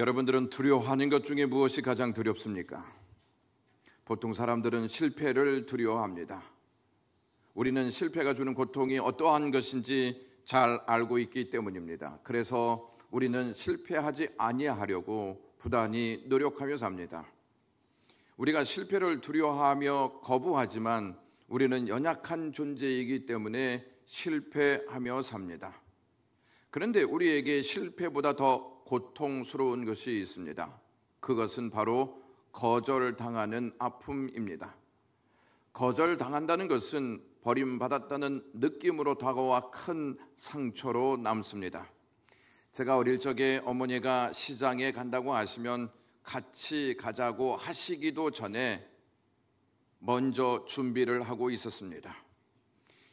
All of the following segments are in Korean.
여러분들은 두려워하는 것 중에 무엇이 가장 두렵습니까? 보통 사람들은 실패를 두려워합니다. 우리는 실패가 주는 고통이 어떠한 것인지 잘 알고 있기 때문입니다. 그래서 우리는 실패하지 아니하려고 부단히 노력하며 삽니다. 우리가 실패를 두려워하며 거부하지만 우리는 연약한 존재이기 때문에 실패하며 삽니다. 그런데 우리에게 실패보다 더 고통스러운 것이 있습니다. 그것은 바로 거절당하는 아픔입니다. 거절당한다는 것은 버림받았다는 느낌으로 다가와 큰 상처로 남습니다. 제가 어릴 적에 어머니가 시장에 간다고 하시면 같이 가자고 하시기도 전에 먼저 준비를 하고 있었습니다.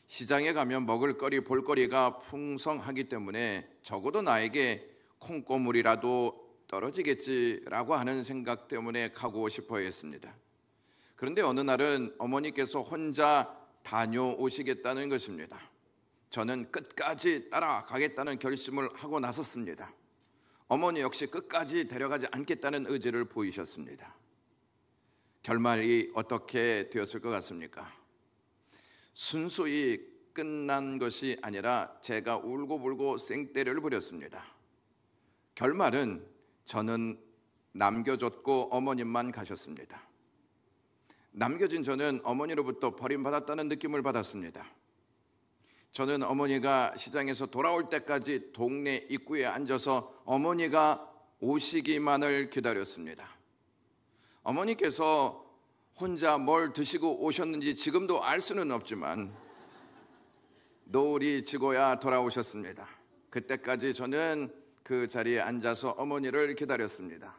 시장에 가면 먹을거리, 볼거리가 풍성하기 때문에 적어도 나에게 콩고물이라도 떨어지겠지라고 하는 생각 때문에 가고 싶어 했습니다. 그런데 어느 날은 어머니께서 혼자 다녀오시겠다는 것입니다. 저는 끝까지 따라가겠다는 결심을 하고 나섰습니다. 어머니 역시 끝까지 데려가지 않겠다는 의지를 보이셨습니다. 결말이 어떻게 되었을 것 같습니까? 순수히 끝난 것이 아니라 제가 울고불고 생떼를 부렸습니다. 결말은 저는 남겨졌고 어머님만 가셨습니다. 남겨진 저는 어머니로부터 버림받았다는 느낌을 받았습니다. 저는 어머니가 시장에서 돌아올 때까지 동네 입구에 앉아서 어머니가 오시기만을 기다렸습니다. 어머니께서 혼자 뭘 드시고 오셨는지 지금도 알 수는 없지만 노을이 지고야 돌아오셨습니다. 그때까지 저는 그 자리에 앉아서 어머니를 기다렸습니다.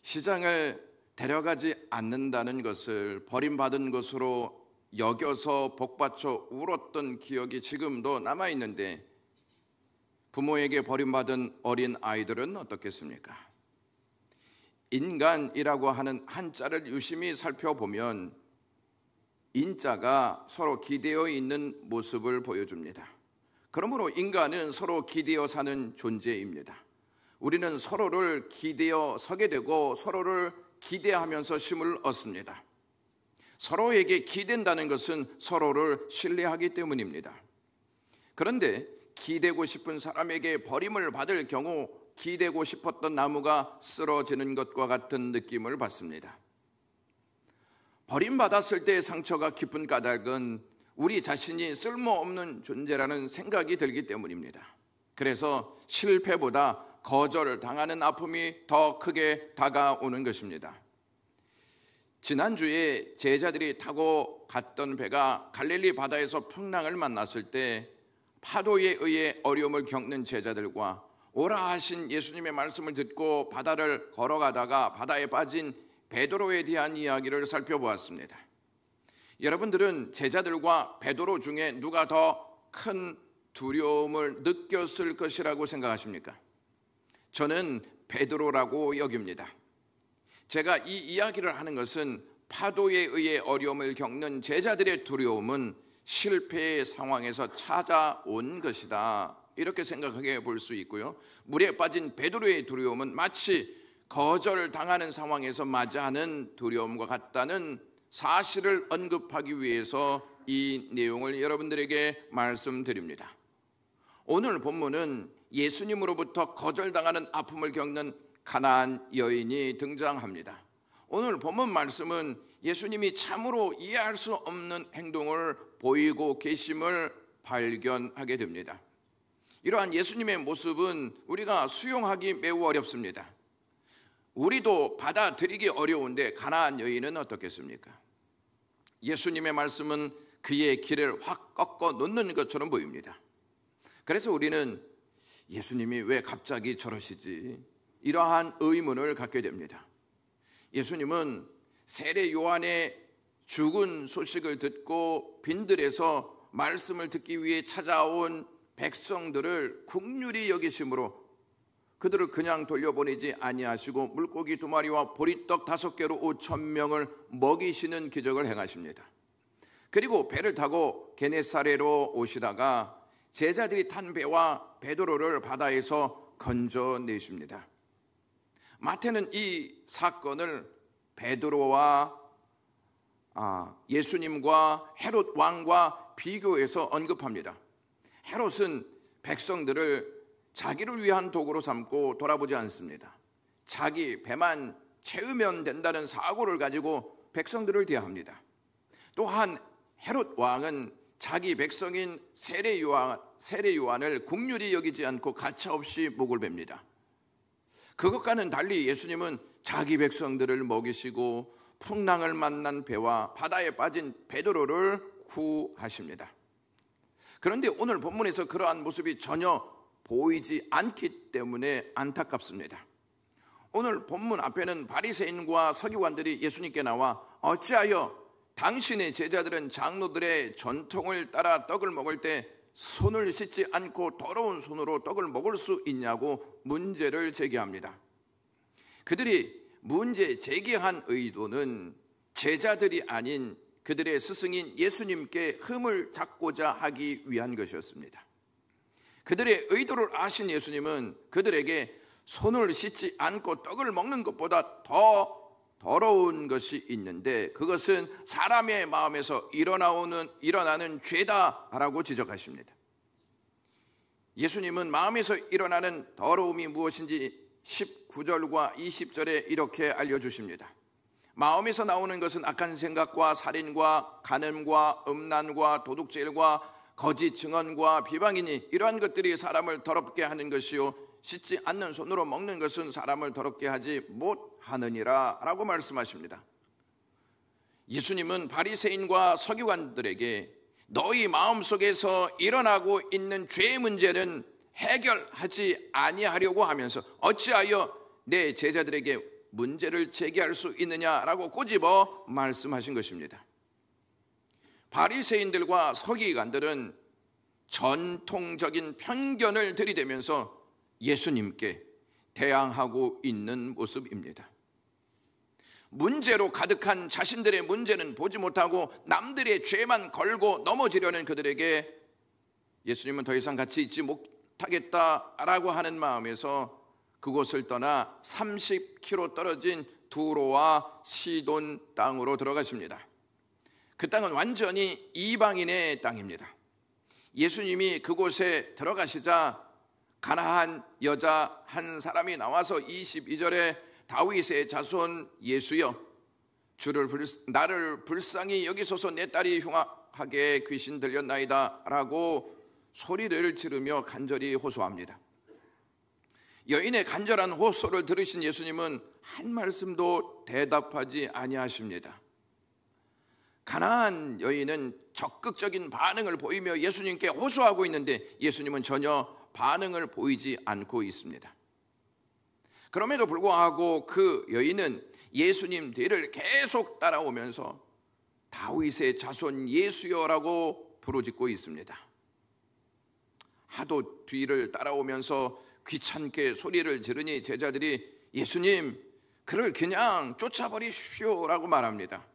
시장을 데려가지 않는다는 것을 버림받은 것으로 여겨서 복받쳐 울었던 기억이 지금도 남아있는데 부모에게 버림받은 어린 아이들은 어떻겠습니까? 인간이라고 하는 한자를 유심히 살펴보면 인자가 서로 기대어 있는 모습을 보여줍니다. 그러므로 인간은 서로 기대어 사는 존재입니다. 우리는 서로를 기대어 서게 되고 서로를 기대하면서 힘을 얻습니다. 서로에게 기댄다는 것은 서로를 신뢰하기 때문입니다. 그런데 기대고 싶은 사람에게 버림을 받을 경우 기대고 싶었던 나무가 쓰러지는 것과 같은 느낌을 받습니다. 버림받았을 때의 상처가 깊은 까닭은 우리 자신이 쓸모없는 존재라는 생각이 들기 때문입니다. 그래서 실패보다 거절을 당하는 아픔이 더 크게 다가오는 것입니다. 지난주에 제자들이 타고 갔던 배가 갈릴리 바다에서 풍랑을 만났을 때 파도에 의해 어려움을 겪는 제자들과 오라 하신 예수님의 말씀을 듣고 바다를 걸어가다가 바다에 빠진 베드로에 대한 이야기를 살펴보았습니다. 여러분들은 제자들과 베드로 중에 누가 더 큰 두려움을 느꼈을 것이라고 생각하십니까? 저는 베드로라고 여깁니다. 제가 이 이야기를 하는 것은 파도에 의해 어려움을 겪는 제자들의 두려움은 실패의 상황에서 찾아온 것이다, 이렇게 생각하게 볼 수 있고요. 물에 빠진 베드로의 두려움은 마치 거절당하는 상황에서 맞이하는 두려움과 같다는 사실을 언급하기 위해서 이 내용을 여러분들에게 말씀드립니다. 오늘 본문은 예수님으로부터 거절당하는 아픔을 겪는 가나안 여인이 등장합니다. 오늘 본문 말씀은 예수님이 참으로 이해할 수 없는 행동을 보이고 계심을 발견하게 됩니다. 이러한 예수님의 모습은 우리가 수용하기 매우 어렵습니다. 우리도 받아들이기 어려운데 가나안 여인은 어떻겠습니까? 예수님의 말씀은 그의 길을 확 꺾어 놓는 것처럼 보입니다. 그래서 우리는 예수님이 왜 갑자기 저러시지? 이러한 의문을 갖게 됩니다. 예수님은 세례 요한의 죽은 소식을 듣고 빈들에서 말씀을 듣기 위해 찾아온 백성들을 긍휼히 여기심으로 그들을 그냥 돌려보내지 아니하시고 물고기 2마리와 보리떡 5개로 5,000명을 먹이시는 기적을 행하십니다. 그리고 배를 타고 게네사레로 오시다가 제자들이 탄 배와 베드로를 바다에서 건져내십니다. 마태는 이 사건을 베드로와 예수님과 헤롯 왕과 비교해서 언급합니다. 헤롯은 백성들을 자기를 위한 도구로 삼고 돌아보지 않습니다. 자기 배만 채우면 된다는 사고를 가지고 백성들을 대합니다. 또한 헤롯 왕은 자기 백성인 세례요한을 긍휼히 여기지 않고 가차없이 목을 뱁니다. 그것과는 달리 예수님은 자기 백성들을 먹이시고 풍랑을 만난 배와 바다에 빠진 베드로를 구하십니다. 그런데 오늘 본문에서 그러한 모습이 전혀 보이지 않기 때문에 안타깝습니다. 오늘 본문 앞에는 바리새인과 서기관들이 예수님께 나와 어찌하여 당신의 제자들은 장로들의 전통을 따라 떡을 먹을 때 손을 씻지 않고 더러운 손으로 떡을 먹을 수 있냐고 문제를 제기합니다. 그들이 문제 제기한 의도는 제자들이 아닌 그들의 스승인 예수님께 흠을 잡고자 하기 위한 것이었습니다. 그들의 의도를 아신 예수님은 그들에게 손을 씻지 않고 떡을 먹는 것보다 더 더러운 것이 있는데 그것은 사람의 마음에서 일어나는 죄다라고 지적하십니다. 예수님은 마음에서 일어나는 더러움이 무엇인지 19절과 20절에 이렇게 알려주십니다. 마음에서 나오는 것은 악한 생각과 살인과 간음과 음란과 도둑질과 거짓 증언과 비방이니 이러한 것들이 사람을 더럽게 하는 것이요 씻지 않는 손으로 먹는 것은 사람을 더럽게 하지 못하느니라 라고 말씀하십니다. 예수님은 바리새인과 서기관들에게 너희 마음속에서 일어나고 있는 죄의 문제는 해결하지 아니하려고 하면서 어찌하여 내 제자들에게 문제를 제기할 수 있느냐라고 꼬집어 말씀하신 것입니다. 바리새인들과 서기관들은 전통적인 편견을 들이대면서 예수님께 대항하고 있는 모습입니다. 문제로 가득한 자신들의 문제는 보지 못하고 남들의 죄만 걸고 넘어지려는 그들에게 예수님은 더 이상 같이 있지 못하겠다라고 하는 마음에서 그곳을 떠나 30km 떨어진 두로와 시돈 땅으로 들어가십니다. 그 땅은 완전히 이방인의 땅입니다. 예수님이 그곳에 들어가시자 가나안 여자 한 사람이 나와서 22절에 다윗의 자손 예수여 나를 불쌍히 여기소서 내 딸이 흉악하게 귀신 들렸나이다 라고 소리를 지르며 간절히 호소합니다. 여인의 간절한 호소를 들으신 예수님은 한 말씀도 대답하지 아니하십니다. 가나안 여인은 적극적인 반응을 보이며 예수님께 호소하고 있는데 예수님은 전혀 반응을 보이지 않고 있습니다. 그럼에도 불구하고 그 여인은 예수님 뒤를 계속 따라오면서 다윗의 자손 예수여라고 부르짖고 있습니다. 하도 뒤를 따라오면서 귀찮게 소리를 지르니 제자들이 예수님 그를 그냥 쫓아버리십시오라고 말합니다.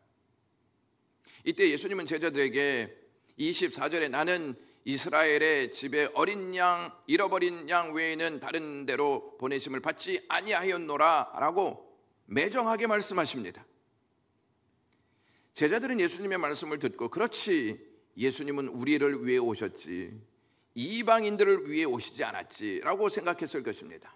이때 예수님은 제자들에게 24절에 나는 이스라엘의 집에 어린 양 잃어버린 양 외에는 다른 데로 보내심을 받지 아니하였노라 라고 매정하게 말씀하십니다. 제자들은 예수님의 말씀을 듣고 그렇지 예수님은 우리를 위해 오셨지 이방인들을 위해 오시지 않았지 라고 생각했을 것입니다.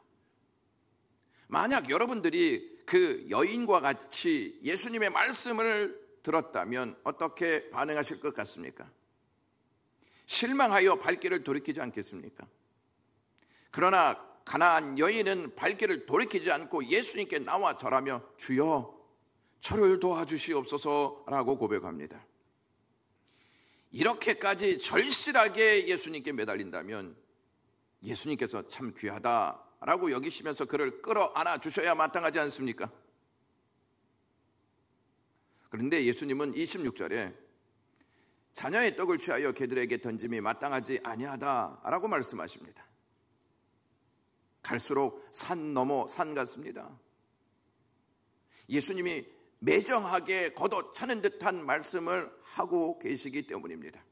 만약 여러분들이 그 여인과 같이 예수님의 말씀을 들었다면 어떻게 반응하실 것 같습니까? 실망하여 발길을 돌이키지 않겠습니까? 그러나 가나안 여인은 발길을 돌이키지 않고 예수님께 나와 절하며 주여 저를 도와주시옵소서라고 고백합니다. 이렇게까지 절실하게 예수님께 매달린다면 예수님께서 참 귀하다라고 여기시면서 그를 끌어안아 주셔야 마땅하지 않습니까? 그런데 예수님은 26절에 자녀의 떡을 취하여 개들에게 던짐이 마땅하지 아니하다라고 말씀하십니다. 갈수록 산 넘어 산 같습니다. 예수님이 매정하게 걷어차는 듯한 말씀을 하고 계시기 때문입니다.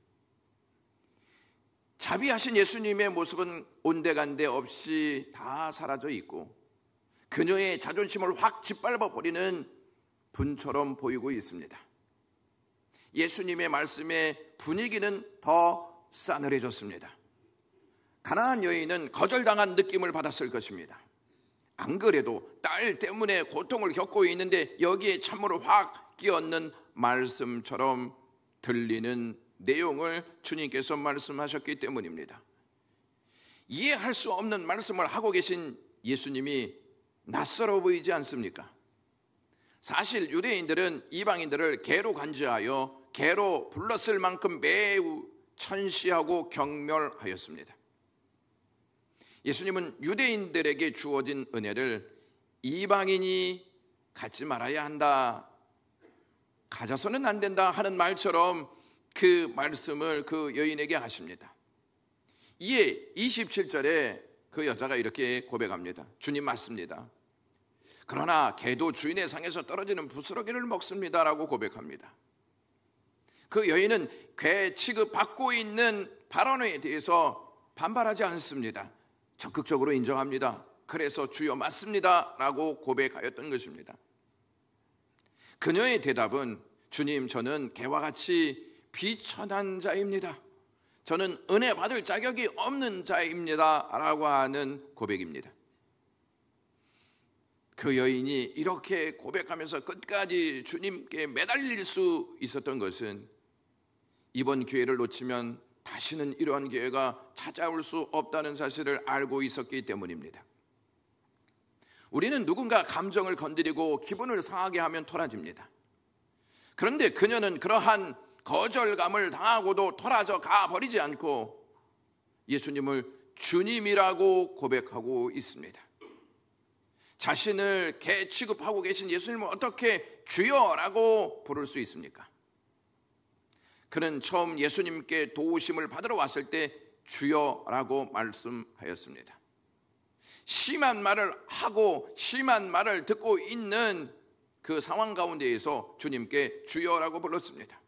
자비하신 예수님의 모습은 온데간데 없이 다 사라져 있고 그녀의 자존심을 확 짓밟아 버리는 분처럼 보이고 있습니다. 예수님의 말씀에 분위기는 더 싸늘해졌습니다. 가나안 여인은 거절당한 느낌을 받았을 것입니다. 안 그래도 딸 때문에 고통을 겪고 있는데 여기에 참으로 확 끼얹는 말씀처럼 들리는 내용을 주님께서 말씀하셨기 때문입니다. 이해할 수 없는 말씀을 하고 계신 예수님이 낯설어 보이지 않습니까? 사실 유대인들은 이방인들을 개로 간주하여 개로 불렀을 만큼 매우 천시하고 경멸하였습니다. 예수님은 유대인들에게 주어진 은혜를 이방인이 갖지 말아야 한다, 가져서는 안 된다 하는 말처럼 그 말씀을 그 여인에게 하십니다. 이에 27절에 그 여자가 이렇게 고백합니다. 주님 맞습니다. 그러나 개도 주인의 상에서 떨어지는 부스러기를 먹습니다 라고 고백합니다. 그 여인은 개 취급받고 있는 발언에 대해서 반발하지 않습니다. 적극적으로 인정합니다. 그래서 주여 맞습니다 라고 고백하였던 것입니다. 그녀의 대답은 주님, 저는 개와 같이 비천한 자입니다. 저는 은혜 받을 자격이 없는 자입니다 라고 하는 고백입니다. 그 여인이 이렇게 고백하면서 끝까지 주님께 매달릴 수 있었던 것은 이번 기회를 놓치면 다시는 이러한 기회가 찾아올 수 없다는 사실을 알고 있었기 때문입니다. 우리는 누군가 감정을 건드리고 기분을 상하게 하면 토라집니다. 그런데 그녀는 그러한 거절감을 당하고도 토라져 가버리지 않고 예수님을 주님이라고 고백하고 있습니다. 자신을 개 취급하고 계신 예수님을 어떻게 주여라고 부를 수 있습니까? 그는 처음 예수님께 도우심을 받으러 왔을 때 주여라고 말씀하였습니다. 심한 말을 하고 심한 말을 듣고 있는 그 상황 가운데에서 주님께 주여라고 불렀습니다.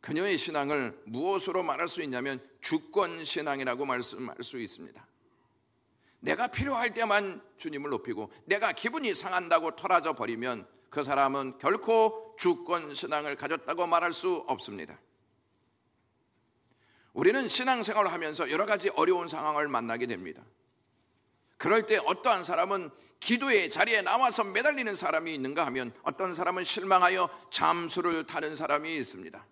그녀의 신앙을 무엇으로 말할 수 있냐면 주권신앙이라고 말씀할 수 있습니다. 내가 필요할 때만 주님을 높이고 내가 기분이 상한다고 토라져 버리면 그 사람은 결코 주권신앙을 가졌다고 말할 수 없습니다. 우리는 신앙생활을 하면서 여러 가지 어려운 상황을 만나게 됩니다. 그럴 때 어떠한 사람은 기도의 자리에 나와서 매달리는 사람이 있는가 하면 어떤 사람은 실망하여 잠수를 타는 사람이 있습니다.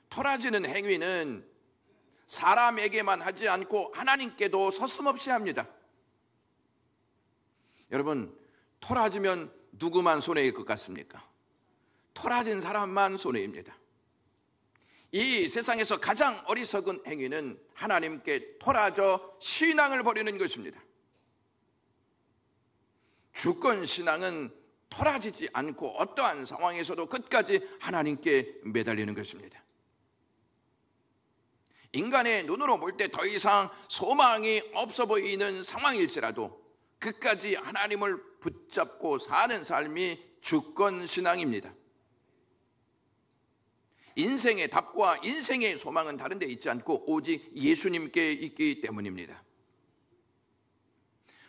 토라지는 행위는 사람에게만 하지 않고 하나님께도 서슴없이 합니다. 여러분, 토라지면 누구만 손해일 것 같습니까? 토라진 사람만 손해입니다. 이 세상에서 가장 어리석은 행위는 하나님께 토라져 신앙을 버리는 것입니다. 주권신앙은 토라지지 않고 어떠한 상황에서도 끝까지 하나님께 매달리는 것입니다. 인간의 눈으로 볼 때 더 이상 소망이 없어 보이는 상황일지라도 끝까지 하나님을 붙잡고 사는 삶이 주권신앙입니다. 인생의 답과 인생의 소망은 다른 데 있지 않고 오직 예수님께 있기 때문입니다.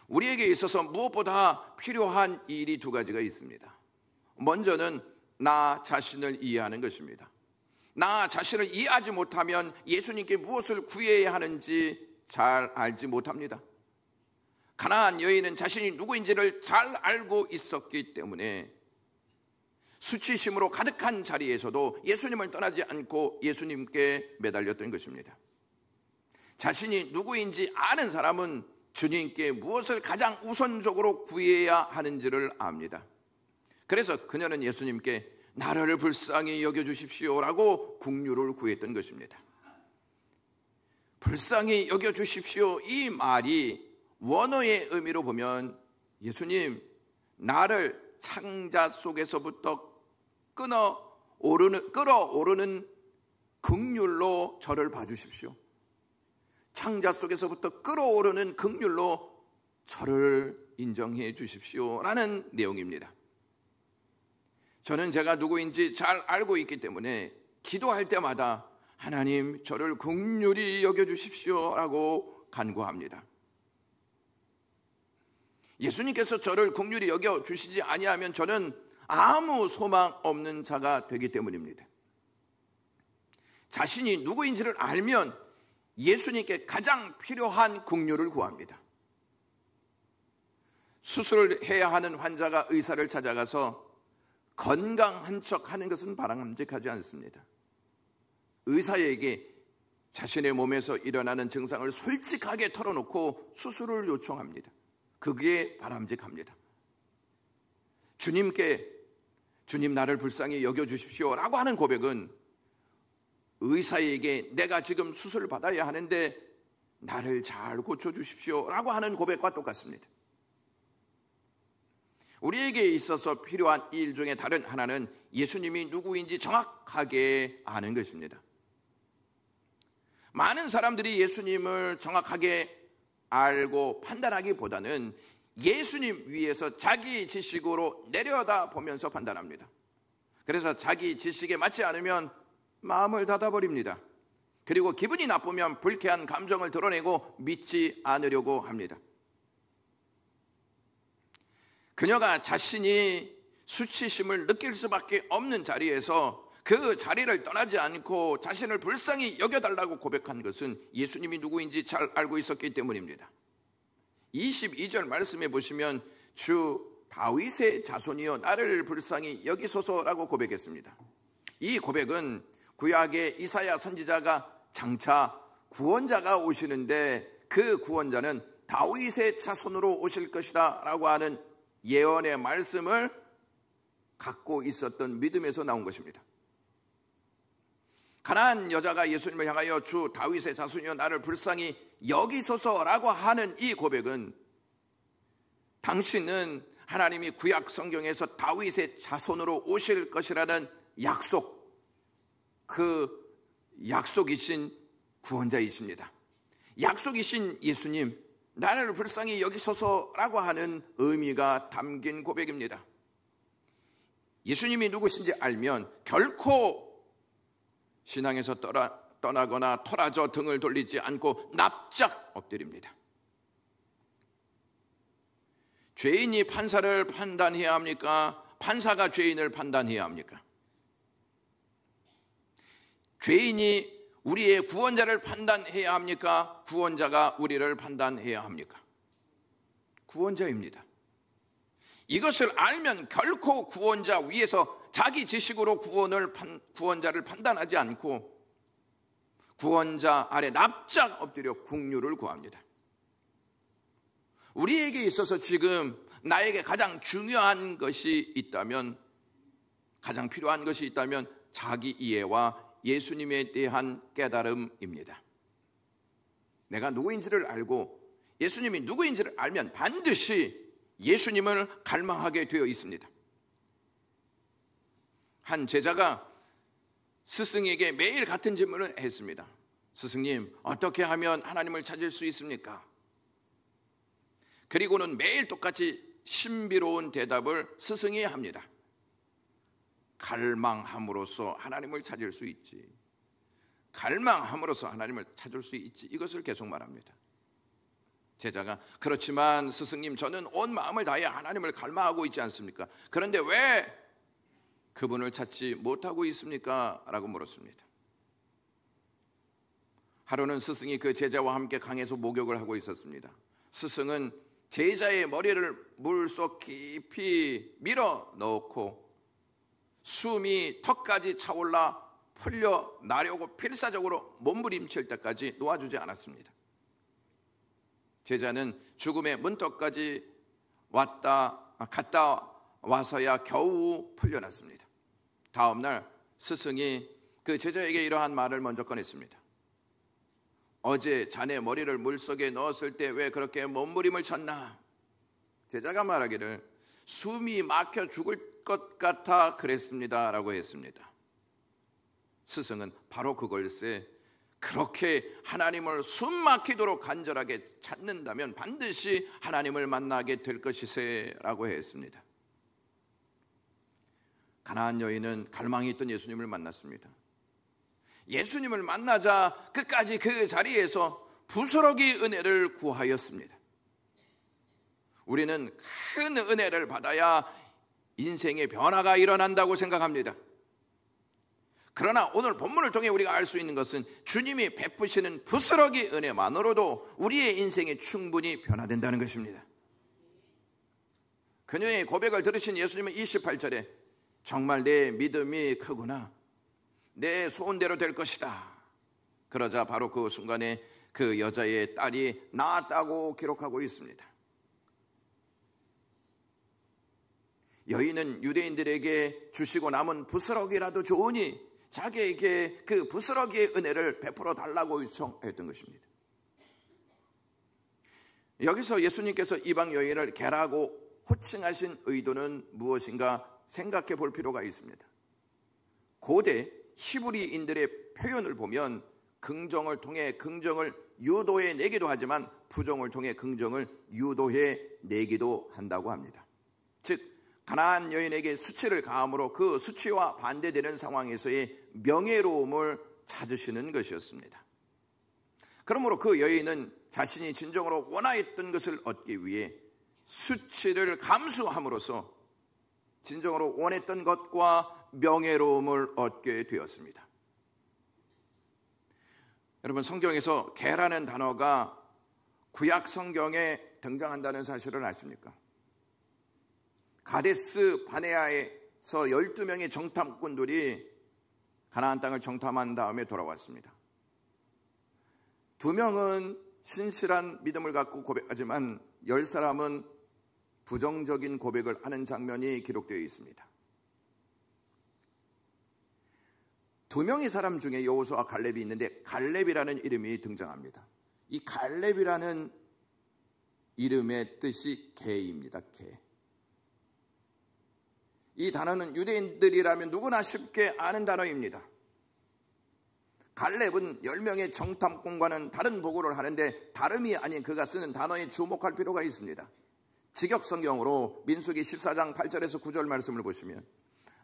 우리에게 있어서 무엇보다 필요한 일이 두 가지가 있습니다. 먼저는 나 자신을 이해하는 것입니다. 나 자신을 이해하지 못하면 예수님께 무엇을 구해야 하는지 잘 알지 못합니다. 가나안 여인은 자신이 누구인지를 잘 알고 있었기 때문에 수치심으로 가득한 자리에서도 예수님을 떠나지 않고 예수님께 매달렸던 것입니다. 자신이 누구인지 아는 사람은 주님께 무엇을 가장 우선적으로 구해야 하는지를 압니다. 그래서 그녀는 예수님께 나를 불쌍히 여겨주십시오라고 긍휼을 구했던 것입니다. 불쌍히 여겨주십시오, 이 말이 원어의 의미로 보면 예수님, 나를 창자 속에서부터 끌어오르는 긍휼로 저를 봐주십시오. 창자 속에서부터 끌어오르는 긍휼로 저를 인정해 주십시오라는 내용입니다. 저는 제가 누구인지 잘 알고 있기 때문에 기도할 때마다 하나님, 저를 긍휼히 여겨주십시오라고 간구합니다. 예수님께서 저를 긍휼히 여겨 주시지 아니하면 저는 아무 소망 없는 자가 되기 때문입니다. 자신이 누구인지를 알면 예수님께 가장 필요한 긍휼을 구합니다. 수술을 해야 하는 환자가 의사를 찾아가서 건강한 척 하는 것은 바람직하지 않습니다. 의사에게 자신의 몸에서 일어나는 증상을 솔직하게 털어놓고 수술을 요청합니다. 그게 바람직합니다. 주님께 주님 나를 불쌍히 여겨주십시오 라고 하는 고백은 의사에게 내가 지금 수술을 받아야 하는데 나를 잘 고쳐주십시오 라고 하는 고백과 똑같습니다. 우리에게 있어서 필요한 일 중에 다른 하나는 예수님이 누구인지 정확하게 아는 것입니다. 많은 사람들이 예수님을 정확하게 알고 판단하기보다는 예수님 위에서 자기 지식으로 내려다 보면서 판단합니다. 그래서 자기 지식에 맞지 않으면 마음을 닫아버립니다. 그리고 기분이 나쁘면 불쾌한 감정을 드러내고 믿지 않으려고 합니다. 그녀가 자신이 수치심을 느낄 수밖에 없는 자리에서 그 자리를 떠나지 않고 자신을 불쌍히 여겨달라고 고백한 것은 예수님이 누구인지 잘 알고 있었기 때문입니다. 22절 말씀에 보시면 주 다윗의 자손이여 나를 불쌍히 여기소서라고 고백했습니다. 이 고백은 구약의 이사야 선지자가 장차 구원자가 오시는데 그 구원자는 다윗의 자손으로 오실 것이다 라고 하는 예언의 말씀을 갖고 있었던 믿음에서 나온 것입니다. 가난한 여자가 예수님을 향하여 주 다윗의 자손이여 나를 불쌍히 여기소서라고 하는 이 고백은 당신은 하나님이 구약 성경에서 다윗의 자손으로 오실 것이라는 약속, 그 약속이신 구원자이십니다. 약속이신 예수님, 나를 불쌍히 여기소서라고 하는 의미가 담긴 고백입니다. 예수님이 누구신지 알면 결코 신앙에서 떠나거나 토라져 등을 돌리지 않고 납작 엎드립니다. 죄인이 판사를 판단해야 합니까? 판사가 죄인을 판단해야 합니까? 죄인이 우리의 구원자를 판단해야 합니까? 구원자가 우리를 판단해야 합니까? 구원자입니다. 이것을 알면 결코 구원자 위에서 자기 지식으로 구원자를 판단하지 않고 구원자 아래 납작 엎드려 긍휼을 구합니다. 우리에게 있어서 지금 나에게 가장 중요한 것이 있다면, 가장 필요한 것이 있다면 자기 이해와 예수님에 대한 깨달음입니다. 내가 누구인지를 알고 예수님이 누구인지를 알면 반드시 예수님을 갈망하게 되어 있습니다. 한 제자가 스승에게 매일 같은 질문을 했습니다. 스승님, 어떻게 하면 하나님을 찾을 수 있습니까? 그리고는 매일 똑같이 신비로운 대답을 스승이 합니다. 갈망함으로써 하나님을 찾을 수 있지. 갈망함으로써 하나님을 찾을 수 있지. 이것을 계속 말합니다. 제자가 그렇지만 스승님, 저는 온 마음을 다해 하나님을 갈망하고 있지 않습니까? 그런데 왜 그분을 찾지 못하고 있습니까? 라고 물었습니다. 하루는 스승이 그 제자와 함께 강에서 목욕을 하고 있었습니다. 스승은 제자의 머리를 물속 깊이 밀어 넣고 숨이 턱까지 차올라 풀려나려고 필사적으로 몸부림칠 때까지 놓아주지 않았습니다. 제자는 죽음의 문턱까지 갔다 와서야 겨우 풀려났습니다. 다음 날 스승이 그 제자에게 이러한 말을 먼저 꺼냈습니다. 어제 자네 머리를 물속에 넣었을 때 왜 그렇게 몸부림을 쳤나? 제자가 말하기를 숨이 막혀 죽을 것 같아 그랬습니다 라고 했습니다. 스승은 바로 그걸세, 그렇게 하나님을 숨 막히도록 간절하게 찾는다면 반드시 하나님을 만나게 될 것이세 라고 했습니다. 가나안 여인은 갈망이 있던 예수님을 만났습니다. 예수님을 만나자 끝까지 그 자리에서 부스러기 은혜를 구하였습니다. 우리는 큰 은혜를 받아야 인생의 변화가 일어난다고 생각합니다. 그러나 오늘 본문을 통해 우리가 알 수 있는 것은 주님이 베푸시는 부스러기 은혜만으로도 우리의 인생이 충분히 변화된다는 것입니다. 그녀의 고백을 들으신 예수님은 28절에 정말 내 믿음이 크구나, 내 소원대로 될 것이다. 그러자 바로 그 순간에 그 여자의 딸이 나았다고 기록하고 있습니다. 여인은 유대인들에게 주시고 남은 부스러기라도 좋으니 자기에게 그 부스러기의 은혜를 베풀어 달라고 요청했던 것입니다. 여기서 예수님께서 이방 여인을 개라고 호칭하신 의도는 무엇인가 생각해 볼 필요가 있습니다. 고대 히브리인들의 표현을 보면 긍정을 통해 긍정을 유도해 내기도 하지만 부정을 통해 긍정을 유도해 내기도 한다고 합니다. 즉 가나안 여인에게 수치를 가함으로 그 수치와 반대되는 상황에서의 명예로움을 찾으시는 것이었습니다. 그러므로 그 여인은 자신이 진정으로 원하였던 것을 얻기 위해 수치를 감수함으로써 진정으로 원했던 것과 명예로움을 얻게 되었습니다. 여러분, 성경에서 개라는 단어가 구약 성경에 등장한다는 사실을 아십니까? 가데스 바네아에서 12명의 정탐꾼들이 가나안 땅을 정탐한 다음에 돌아왔습니다. 2명은 신실한 믿음을 갖고 고백하지만 10사람은 부정적인 고백을 하는 장면이 기록되어 있습니다. 2명의 사람 중에 여호수아와 갈렙이 있는데 갈렙이라는 이름이 등장합니다. 이 갈렙이라는 이름의 뜻이 개입니다. 개. 이 단어는 유대인들이라면 누구나 쉽게 아는 단어입니다. 갈렙은 10명의 정탐꾼과는 다른 보고를 하는데 다름이 아닌 그가 쓰는 단어에 주목할 필요가 있습니다. 직역성경으로 민수기 14장 8절에서 9절 말씀을 보시면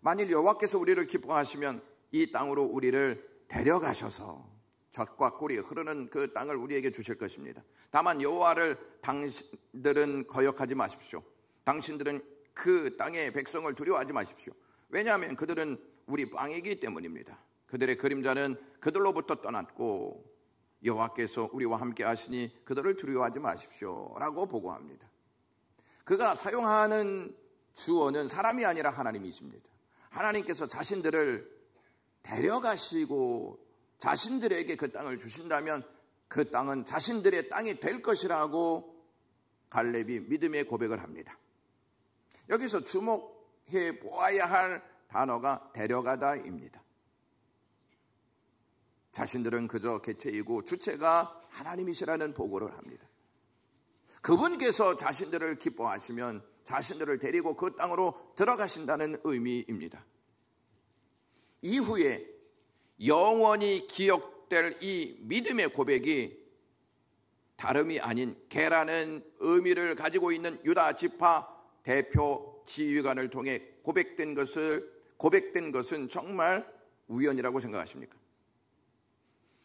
만일 여호와께서 우리를 기뻐하시면 이 땅으로 우리를 데려가셔서 젖과 꿀이 흐르는 그 땅을 우리에게 주실 것입니다. 다만 여호와를 당신들은 거역하지 마십시오. 당신들은 그 땅의 백성을 두려워하지 마십시오. 왜냐하면 그들은 우리 빵이기 때문입니다. 그들의 그림자는 그들로부터 떠났고 여호와께서 우리와 함께 하시니 그들을 두려워하지 마십시오 라고 보고합니다. 그가 사용하는 주어는 사람이 아니라 하나님이십니다. 하나님께서 자신들을 데려가시고 자신들에게 그 땅을 주신다면 그 땅은 자신들의 땅이 될 것이라고 갈렙이 믿음의 고백을 합니다. 여기서 주목해 보아야 할 단어가 데려가다입니다. 자신들은 그저 개체이고 주체가 하나님이시라는 보고를 합니다. 그분께서 자신들을 기뻐하시면 자신들을 데리고 그 땅으로 들어가신다는 의미입니다. 이후에 영원히 기억될 이 믿음의 고백이 다름이 아닌 개라는 의미를 가지고 있는 유다 지파 대표 지휘관을 통해 고백된 것은 정말 우연이라고 생각하십니까?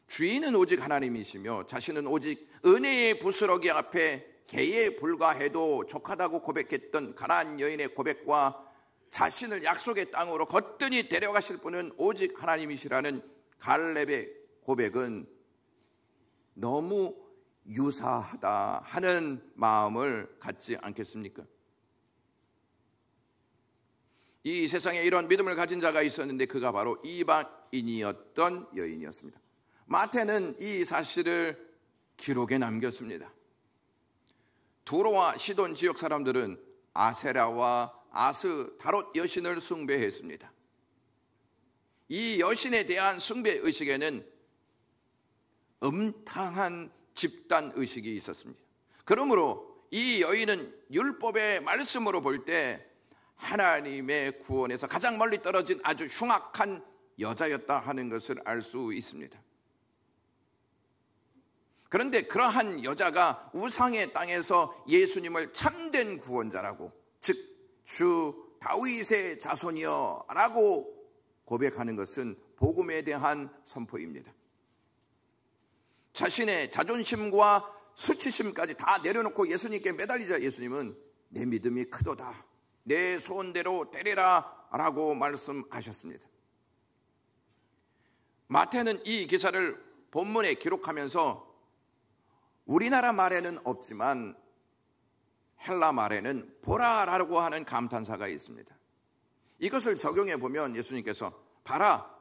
주인은 오직 하나님이시며 자신은 오직 은혜의 부스러기 앞에 개에 불과해도 족하다고 고백했던 가나안 여인의 고백과 자신을 약속의 땅으로 거뜬히 데려가실 분은 오직 하나님이시라는 갈렙의 고백은 너무 유사하다 하는 마음을 갖지 않겠습니까? 이 세상에 이런 믿음을 가진 자가 있었는데 그가 바로 이방인이었던 여인이었습니다. 마태는 이 사실을 기록에 남겼습니다. 두로와 시돈 지역 사람들은 아세라와 아스다롯 여신을 숭배했습니다. 이 여신에 대한 숭배의식에는 음탕한 집단의식이 있었습니다. 그러므로 이 여인은 율법의 말씀으로 볼 때 하나님의 구원에서 가장 멀리 떨어진 아주 흉악한 여자였다 하는 것을 알 수 있습니다. 그런데 그러한 여자가 우상의 땅에서 예수님을 참된 구원자라고, 즉 주 다윗의 자손이여 라고 고백하는 것은 복음에 대한 선포입니다. 자신의 자존심과 수치심까지 다 내려놓고 예수님께 매달리자 예수님은 내 믿음이 크도다, 내 소원대로 되리라 라고 말씀하셨습니다. 마태는 이 기사를 본문에 기록하면서 우리나라 말에는 없지만 헬라 말에는 보라라고 하는 감탄사가 있습니다. 이것을 적용해 보면 예수님께서 봐라,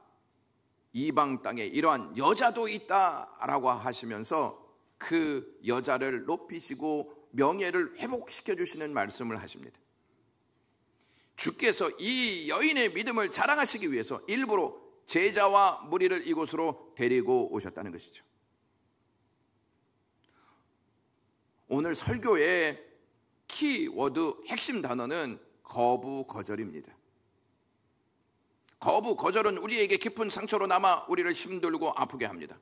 이방 땅에 이러한 여자도 있다라고 하시면서 그 여자를 높이시고 명예를 회복시켜 주시는 말씀을 하십니다. 주께서 이 여인의 믿음을 자랑하시기 위해서 일부러 제자와 무리를 이곳으로 데리고 오셨다는 것이죠. 오늘 설교의 키워드 핵심 단어는 거부 거절입니다. 거부 거절은 우리에게 깊은 상처로 남아 우리를 힘들고 아프게 합니다.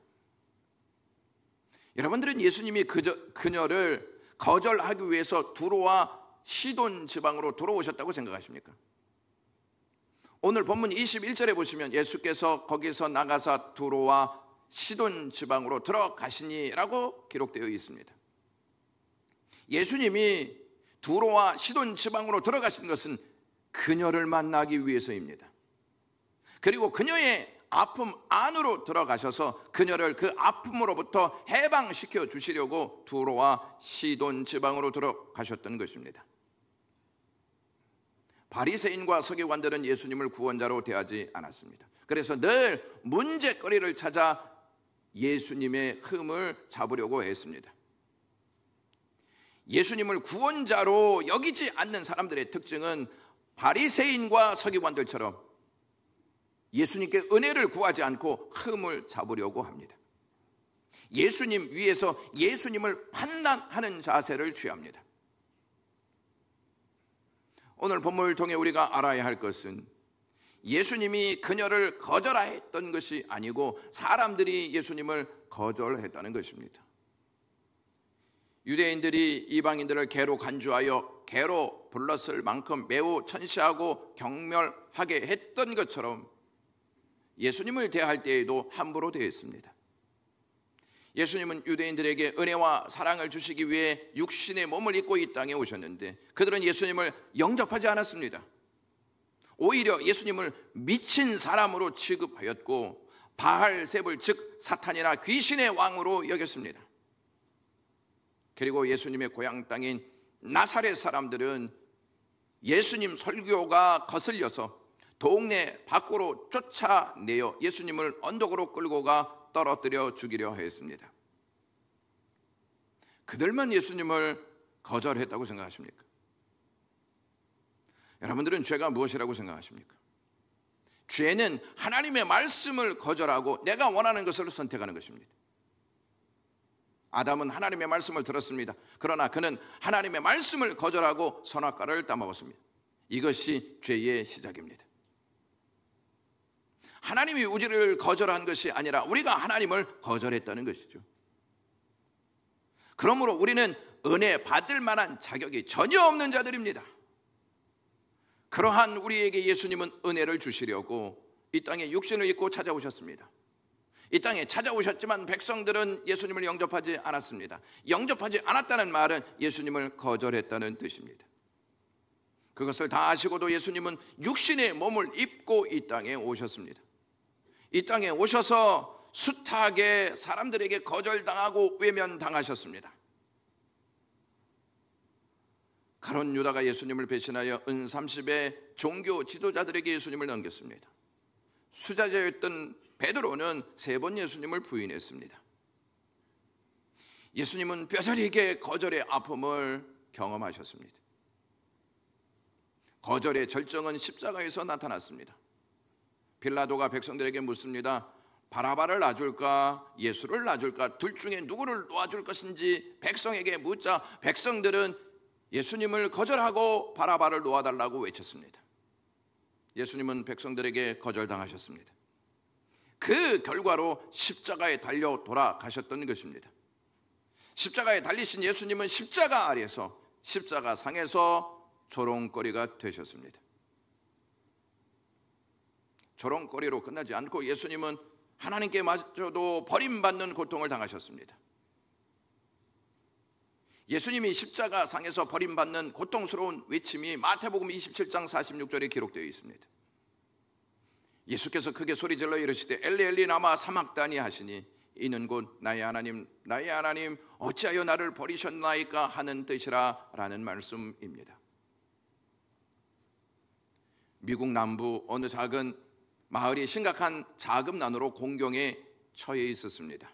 여러분들은 예수님이 그녀를 거절하기 위해서 두로와 시돈 지방으로 들어오셨다고 생각하십니까? 오늘 본문 21절에 보시면 예수께서 거기서 나가사 두로와 시돈 지방으로 들어가시니라고 기록되어 있습니다. 예수님이 두로와 시돈 지방으로 들어가신 것은 그녀를 만나기 위해서입니다. 그리고 그녀의 아픔 안으로 들어가셔서 그녀를 그 아픔으로부터 해방시켜 주시려고 두로와 시돈 지방으로 들어가셨던 것입니다. 바리새인과 서기관들은 예수님을 구원자로 대하지 않았습니다. 그래서 늘 문제거리를 찾아 예수님의 흠을 잡으려고 했습니다. 예수님을 구원자로 여기지 않는 사람들의 특징은 바리새인과 서기관들처럼 예수님께 은혜를 구하지 않고 흠을 잡으려고 합니다. 예수님 위에서 예수님을 판단하는 자세를 취합니다. 오늘 본문을 통해 우리가 알아야 할 것은 예수님이 그녀를 거절했던 것이 아니고 사람들이 예수님을 거절했다는 것입니다. 유대인들이 이방인들을 개로 간주하여 개로 불렀을 만큼 매우 천시하고 경멸하게 했던 것처럼 예수님을 대할 때에도 함부로 대했습니다. 예수님은 유대인들에게 은혜와 사랑을 주시기 위해 육신의 몸을 입고 이 땅에 오셨는데 그들은 예수님을 영접하지 않았습니다. 오히려 예수님을 미친 사람으로 취급하였고 바알세불 즉 사탄이나 귀신의 왕으로 여겼습니다. 그리고 예수님의 고향 땅인 나사렛 사람들은 예수님 설교가 거슬려서 동네 밖으로 쫓아내어 예수님을 언덕으로 끌고 가 떨어뜨려 죽이려 했습니다. 그들만 예수님을 거절했다고 생각하십니까? 여러분들은 죄가 무엇이라고 생각하십니까? 죄는 하나님의 말씀을 거절하고 내가 원하는 것을 선택하는 것입니다. 아담은 하나님의 말씀을 들었습니다. 그러나 그는 하나님의 말씀을 거절하고 선악과를 따먹었습니다. 이것이 죄의 시작입니다. 하나님이 우리를 거절한 것이 아니라 우리가 하나님을 거절했다는 것이죠. 그러므로 우리는 은혜 받을 만한 자격이 전혀 없는 자들입니다. 그러한 우리에게 예수님은 은혜를 주시려고 이 땅에 육신을 입고 찾아오셨습니다. 이 땅에 찾아오셨지만 백성들은 예수님을 영접하지 않았습니다. 영접하지 않았다는 말은 예수님을 거절했다는 뜻입니다. 그것을 다 아시고도 예수님은 육신의 몸을 입고 이 땅에 오셨습니다. 이 땅에 오셔서 숱하게 사람들에게 거절당하고 외면당하셨습니다. 가룟 유다가 예수님을 배신하여 은 30의 종교 지도자들에게 예수님을 넘겼습니다. 수자자였던 베드로는 3번 예수님을 부인했습니다. 예수님은 뼈저리게 거절의 아픔을 경험하셨습니다. 거절의 절정은 십자가에서 나타났습니다. 빌라도가 백성들에게 묻습니다. 바라바를 놔줄까 예수를 놔줄까 둘 중에 누구를 놓아줄 것인지 백성에게 묻자 백성들은 예수님을 거절하고 바라바를 놓아달라고 외쳤습니다. 예수님은 백성들에게 거절당하셨습니다. 그 결과로 십자가에 달려 돌아가셨던 것입니다. 십자가에 달리신 예수님은 십자가 아래서 십자가 상에서 조롱거리가 되셨습니다. 조롱거리로 끝나지 않고 예수님은 하나님께 마저도 버림받는 고통을 당하셨습니다. 예수님이 십자가 상에서 버림받는 고통스러운 외침이 마태복음 27장 46절에 기록되어 있습니다. 예수께서 크게 소리질러 이르시되 엘리 엘리 라마 사막다니 하시니 이는 곧 나의 하나님 나의 하나님 어찌하여 나를 버리셨나이까 하는 뜻이라 라는 말씀입니다. 미국 남부 어느 작은 마을이 심각한 자금난으로 공경에 처해 있었습니다.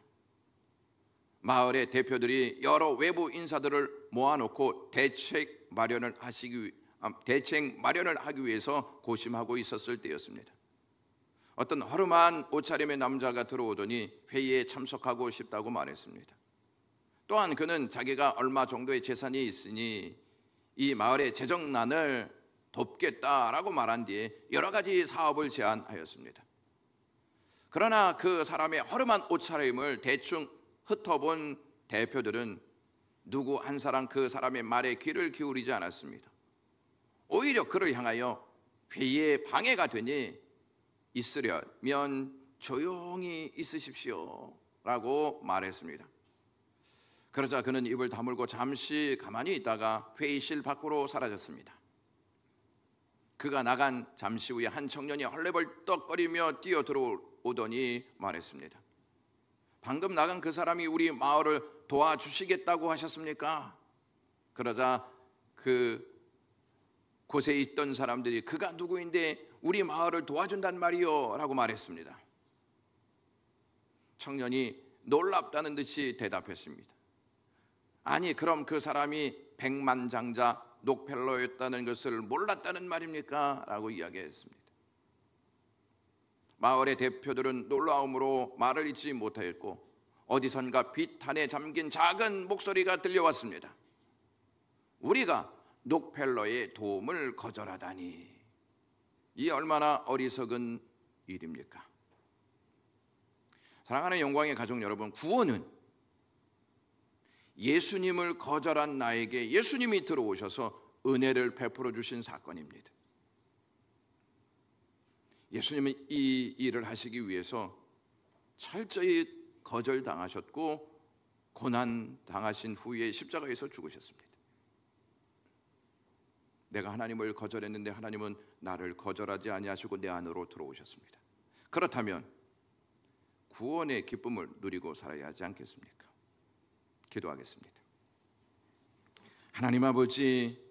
마을의 대표들이 여러 외부 인사들을 모아놓고 대책 마련을 하기 위해서 고심하고 있었을 때였습니다. 어떤 허름한 옷차림의 남자가 들어오더니 회의에 참석하고 싶다고 말했습니다. 또한 그는 자기가 얼마 정도의 재산이 있으니 이 마을의 재정난을 돕겠다라고 말한 뒤에 여러 가지 사업을 제안하였습니다. 그러나 그 사람의 허름한 옷차림을 대충 흩어본 대표들은 누구 한 사람 그 사람의 말에 귀를 기울이지 않았습니다. 오히려 그를 향하여 회의에 방해가 되니 있으려면 조용히 있으십시오 라고 말했습니다. 그러자 그는 입을 다물고 잠시 가만히 있다가 회의실 밖으로 사라졌습니다. 그가 나간 잠시 후에 한 청년이 헐레벌떡거리며 뛰어 들어오더니 말했습니다. 방금 나간 그 사람이 우리 마을을 도와주시겠다고 하셨습니까? 그러자 그 곳에 있던 사람들이 그가 누구인데 우리 마을을 도와준단 말이요 라고 말했습니다. 청년이 놀랍다는 듯이 대답했습니다. 아니 그럼 그 사람이 백만장자 록펠러였다는 것을 몰랐다는 말입니까? 라고 이야기했습니다. 마을의 대표들은 놀라움으로 말을 잇지 못하였고 어디선가 비탄에 잠긴 작은 목소리가 들려왔습니다. 우리가 록펠러의 도움을 거절하다니 이 얼마나 어리석은 일입니까? 사랑하는 영광의 가족 여러분, 구원은 예수님을 거절한 나에게 예수님이 들어오셔서 은혜를 베풀어 주신 사건입니다. 예수님은 이 일을 하시기 위해서 철저히 거절당하셨고 고난당하신 후에 십자가에서 죽으셨습니다. 내가 하나님을 거절했는데 하나님은 나를 거절하지 아니하시고 내 안으로 들어오셨습니다. 그렇다면 구원의 기쁨을 누리고 살아야 하지 않겠습니까? 기도하겠습니다. 하나님 아버지,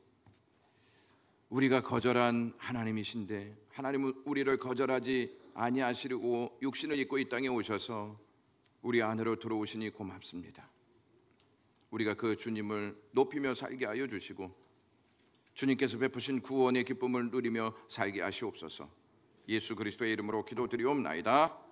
우리가 거절한 하나님이신데 하나님은 우리를 거절하지 아니하시려고 육신을 입고 이 땅에 오셔서 우리 안으로 들어오시니 고맙습니다. 우리가 그 주님을 높이며 살게 하여 주시고 주님께서 베푸신 구원의 기쁨을 누리며 살게 하시옵소서. 예수 그리스도의 이름으로 기도드리옵나이다.